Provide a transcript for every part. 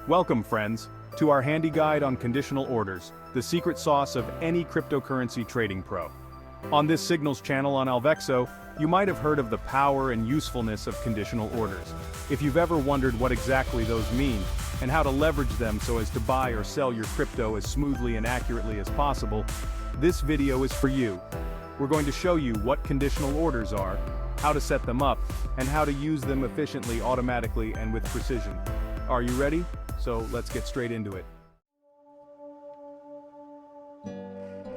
Welcome, friends, to our handy guide on conditional orders, the secret sauce of any cryptocurrency trading pro. On this Signals channel on Alvexo, you might have heard of the power and usefulness of conditional orders. If you've ever wondered what exactly those mean, and how to leverage them so as to buy or sell your crypto as smoothly and accurately as possible, this video is for you. We're going to show you what conditional orders are, how to set them up, and how to use them efficiently, automatically, and with precision. Are you ready? So let's get straight into it.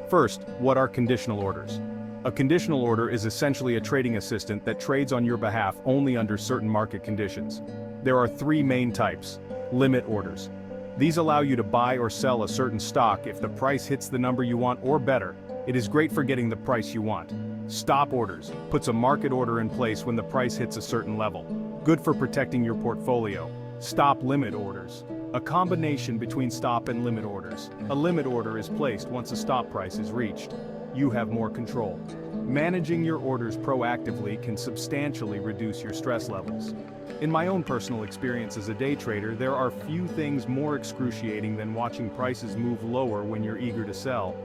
First, what are conditional orders? A conditional order is essentially a trading assistant that trades on your behalf only under certain market conditions. There are three main types. Limit orders. These allow you to buy or sell a certain stock if the price hits the number you want or better. It is great for getting the price you want. Stop orders puts a market order in place when the price hits a certain level. Good for protecting your portfolio. Stop limit orders. A combination between stop and limit orders. A limit order is placed once a stop price is reached. You have more control. Managing your orders proactively can substantially reduce your stress levels. In my own personal experience as a day trader, there are few things more excruciating than watching prices move lower when you're eager to sell.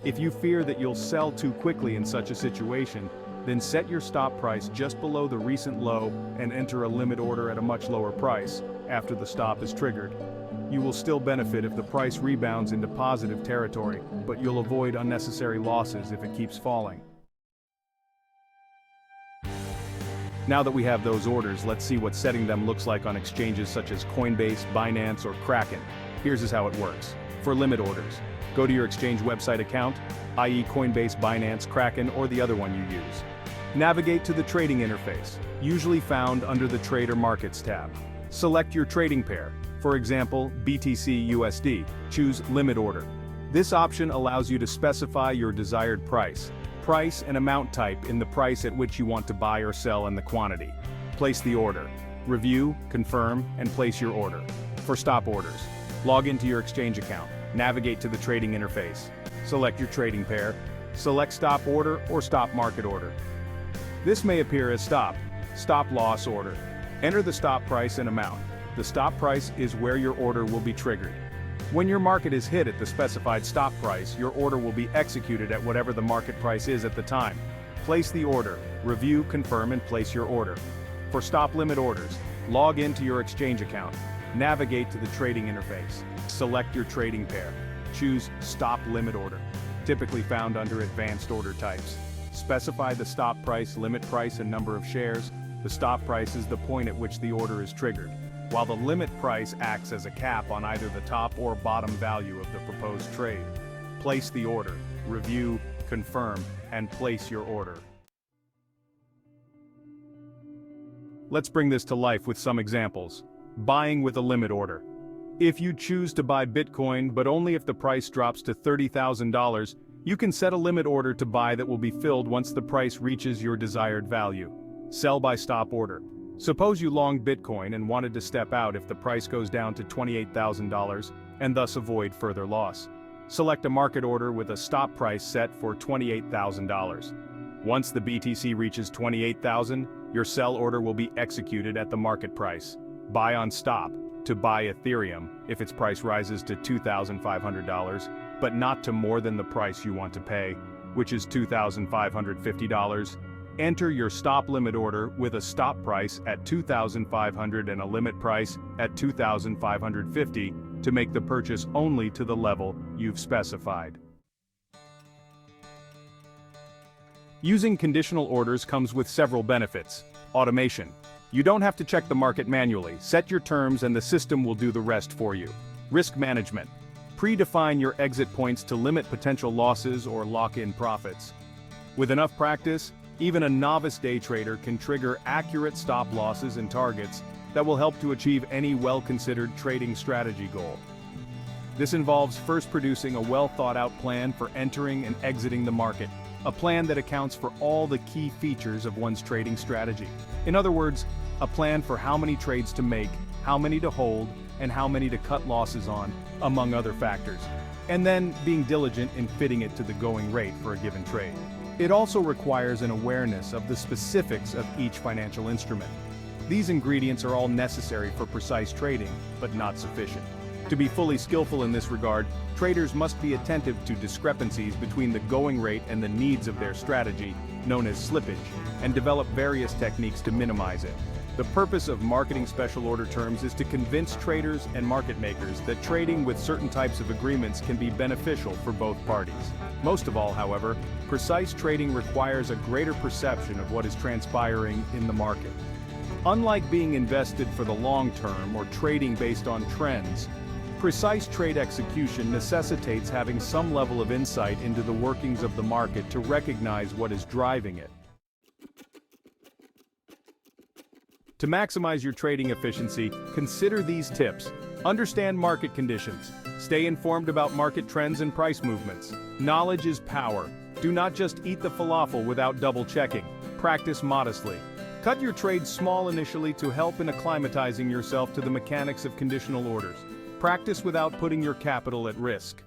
If you fear that you'll sell too quickly in such a situation, then set your stop price just below the recent low and enter a limit order at a much lower price after the stop is triggered. You will still benefit if the price rebounds into positive territory, but you'll avoid unnecessary losses if it keeps falling. Now that we have those orders, let's see what setting them looks like on exchanges such as Coinbase, Binance, or Kraken. Here's how it works. For limit orders, go to your exchange website account, i.e. Coinbase, Binance, Kraken, or the other one you use. Navigate to the trading interface, usually found under the Trade or Markets tab. Select your trading pair, for example, BTC USD. Choose Limit Order. This option allows you to specify your desired price and amount type in the price at which you want to buy or sell and the quantity. Place the order. Review, confirm, and place your order. For stop orders, log into your exchange account. Navigate to the trading interface. Select your trading pair. Select stop order or stop market order. This may appear as stop loss order. Enter the stop price and amount. The stop price is where your order will be triggered. When your market is hit at the specified stop price, your order will be executed at whatever the market price is at the time. Place the order, review, confirm, and place your order. For stop limit orders, log into your exchange account. Navigate to the trading interface. Select your trading pair. Choose Stop Limit Order, typically found under Advanced Order Types. Specify the stop price, limit price, and number of shares. The stop price is the point at which the order is triggered, while the limit price acts as a cap on either the top or bottom value of the proposed trade. Place the order, review, confirm, and place your order. Let's bring this to life with some examples. Buying with a limit order. If you choose to buy Bitcoin, but only if the price drops to $30,000, you can set a limit order to buy that will be filled once the price reaches your desired value. Sell by stop order. Suppose you longed Bitcoin and wanted to step out if the price goes down to $28,000, and thus avoid further loss. Select a market order with a stop price set for $28,000. Once the BTC reaches $28,000, your sell order will be executed at the market price. Buy on stop to buy Ethereum if its price rises to $2,500, but not to more than the price you want to pay, which is $2,550. Enter your stop limit order with a stop price at $2,500 and a limit price at $2,550 to make the purchase only to the level you've specified. Using conditional orders comes with several benefits. Automation. You don't have to check the market manually. Set your terms and the system will do the rest for you. Risk management. Predefine your exit points to limit potential losses or lock in profits. With enough practice, even a novice day trader can trigger accurate stop losses and targets that will help to achieve any well-considered trading strategy goal. This involves first producing a well-thought-out plan for entering and exiting the market, a plan that accounts for all the key features of one's trading strategy. In other words, a plan for how many trades to make, how many to hold, and how many to cut losses on, among other factors. And then being diligent in fitting it to the going rate for a given trade. It also requires an awareness of the specifics of each financial instrument. These ingredients are all necessary for precise trading, but not sufficient. To be fully skillful in this regard, traders must be attentive to discrepancies between the going rate and the needs of their strategy, known as slippage, and develop various techniques to minimize it. The purpose of marketing special order terms is to convince traders and market makers that trading with certain types of agreements can be beneficial for both parties. Most of all, however, precise trading requires a greater perception of what is transpiring in the market. Unlike being invested for the long term or trading based on trends, precise trade execution necessitates having some level of insight into the workings of the market to recognize what is driving it. To maximize your trading efficiency, consider these tips. Understand market conditions. Stay informed about market trends and price movements. Knowledge is power. Do not just eat the falafel without double-checking. Practice modestly. Cut your trades small initially to help in acclimatizing yourself to the mechanics of conditional orders. Practice without putting your capital at risk.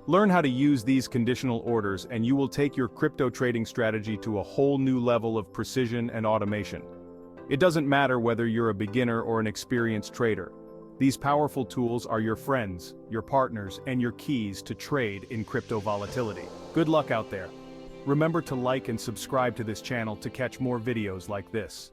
Learn how to use these conditional orders and you will take your crypto trading strategy to a whole new level of precision and automation. It doesn't matter whether you're a beginner or an experienced trader. These powerful tools are your friends, your partners, and your keys to trade in crypto volatility. Good luck out there. Remember to like and subscribe to this channel to catch more videos like this.